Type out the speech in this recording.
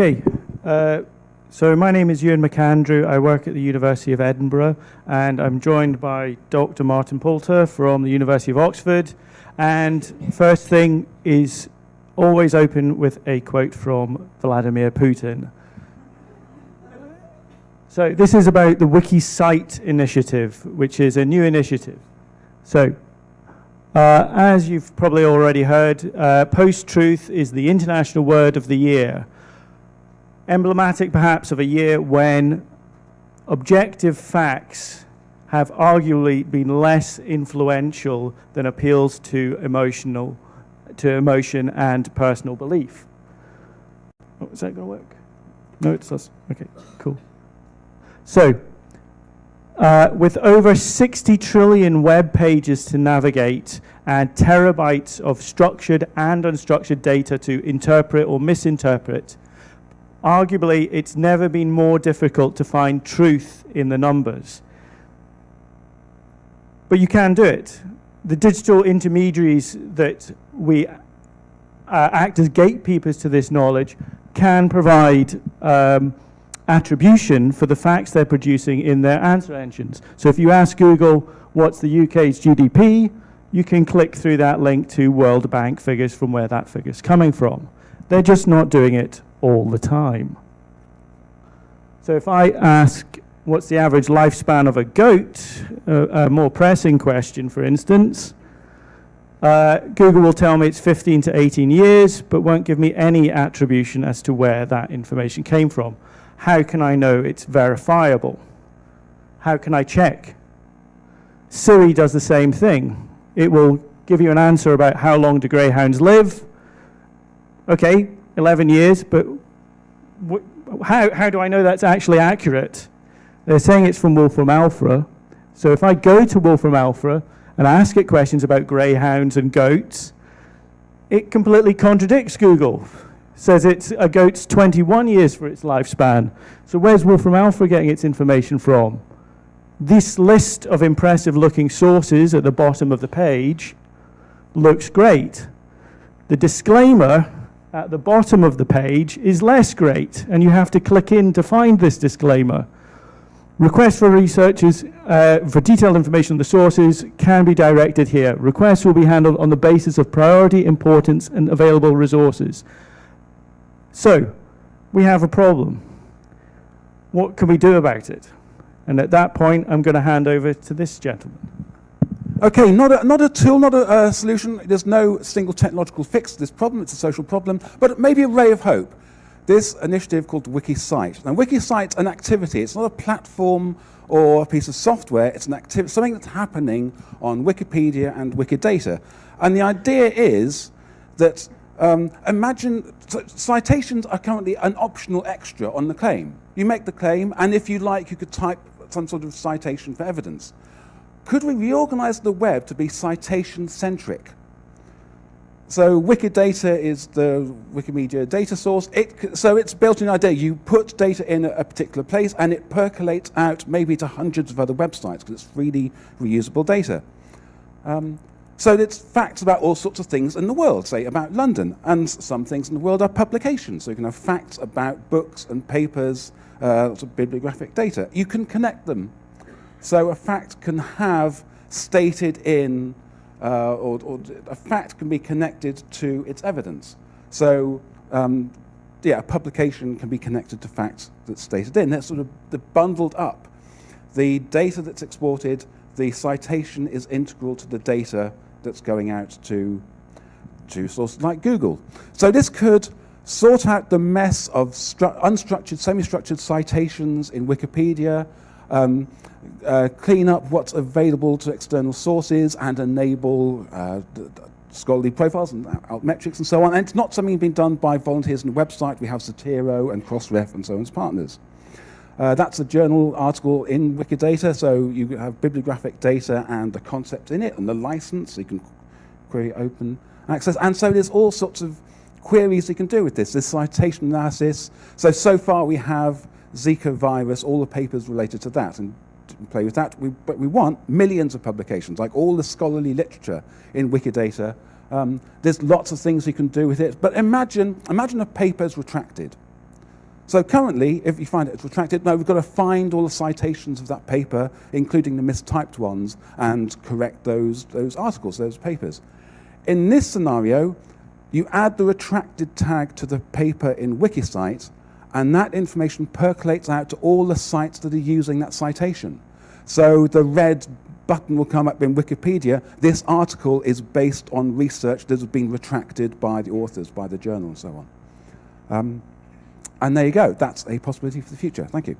Okay, so my name is Ewan McAndrew. I work at the University of Edinburgh, and I'm joined by Dr. Martin Poulter from the University of Oxford. And first thing is always open with a quote from Vladimir Putin. So this is about the WikiCite initiative, which is a new initiative. So as you've probably already heard, post-truth is the international word of the year. Emblematic perhaps of a year when objective facts have arguably been less influential than appeals to emotion and personal belief. Oh, is that going to work? No, it does. Okay, cool. So, with over 60 trillion web pages to navigate and terabytes of structured and unstructured data to interpret or misinterpret, arguably, it's never been more difficult to find truth in the numbers. But you can do it. The digital intermediaries that we act as gatekeepers to this knowledge can provide attribution for the facts they're producing in their answer engines. So if you ask Google, what's the UK's GDP, you can click through that link to World Bank figures from where that figure's coming from. They're just not doing it all the time. So if I ask, what's the average lifespan of a goat, a more pressing question, for instance, Google will tell me it's 15 to 18 years, but won't give me any attribution as to where that information came from. How can I know it's verifiable? How can I check? Siri does the same thing. It will give you an answer about how long do greyhounds live. Okay, 11 years, but how do I know that's actually accurate? They're saying it's from WolframAlpha. So if I go to WolframAlpha and ask it questions about greyhounds and goats, it completely contradicts Google. Says a goat's 21 years for its lifespan. So where's WolframAlpha getting its information from? This list of impressive looking sources at the bottom of the page looks great. The disclaimer at the bottom of the page is less great, and you have to click in to find this disclaimer. Requests for researchers for detailed information on the sources can be directed here. Requests will be handled on the basis of priority, importance, and available resources. So, we have a problem. What can we do about it? And at that point, I'm going to hand over to this gentleman. Okay, not a tool, not a solution. There's no single technological fix to this problem. It's a social problem, but maybe a ray of hope. This initiative called WikiCite. Now, WikiCite's an activity. It's not a platform or a piece of software. It's an activity, something that's happening on Wikipedia and Wikidata. And the idea is that imagine citations are currently an optional extra on the claim. You make the claim, and if you like, you could type some sort of citation for evidence. Could we reorganize the web to be citation-centric? So Wikidata is the Wikimedia data source. So it's built in idea. You put data in a particular place, and it percolates out maybe to hundreds of other websites because it's freely reusable data. So it's facts about all sorts of things in the world, say about London, and some things in the world are publications. So you can have facts about books and papers, lots of bibliographic data. You can connect them. So a fact can have stated in, or a fact can be connected to its evidence. So yeah, a publication can be connected to facts that's stated in. That's sort of bundled up. The data that's exported, the citation is integral to the data that's going out to sources like Google. So this could sort out the mess of unstructured, semi-structured citations in Wikipedia, clean up what's available to external sources, and enable scholarly profiles and altmetrics and so on. And it's not something being done by volunteers on the website. We have Zotero and Crossref and so on as partners. That's a journal article in Wikidata, so you have bibliographic data and the concept in it and the license, so you can query open access. And so there's all sorts of queries you can do with this. There's citation analysis. So far we have Zika virus, all the papers related to that, and play with that. But we want millions of publications, like all the scholarly literature in Wikidata. There's lots of things you can do with it. But imagine a paper's retracted. So currently, if you find it's retracted, no, we've got to find all the citations of that paper, including the mistyped ones, and correct those articles, those papers. In this scenario, you add the retracted tag to the paper in WikiCite, and that information percolates out to all the sites that are using that citation. So the red button will come up in Wikipedia. This article is based on research that has been retracted by the authors, by the journal, and so on. And there you go. That's a possibility for the future. Thank you.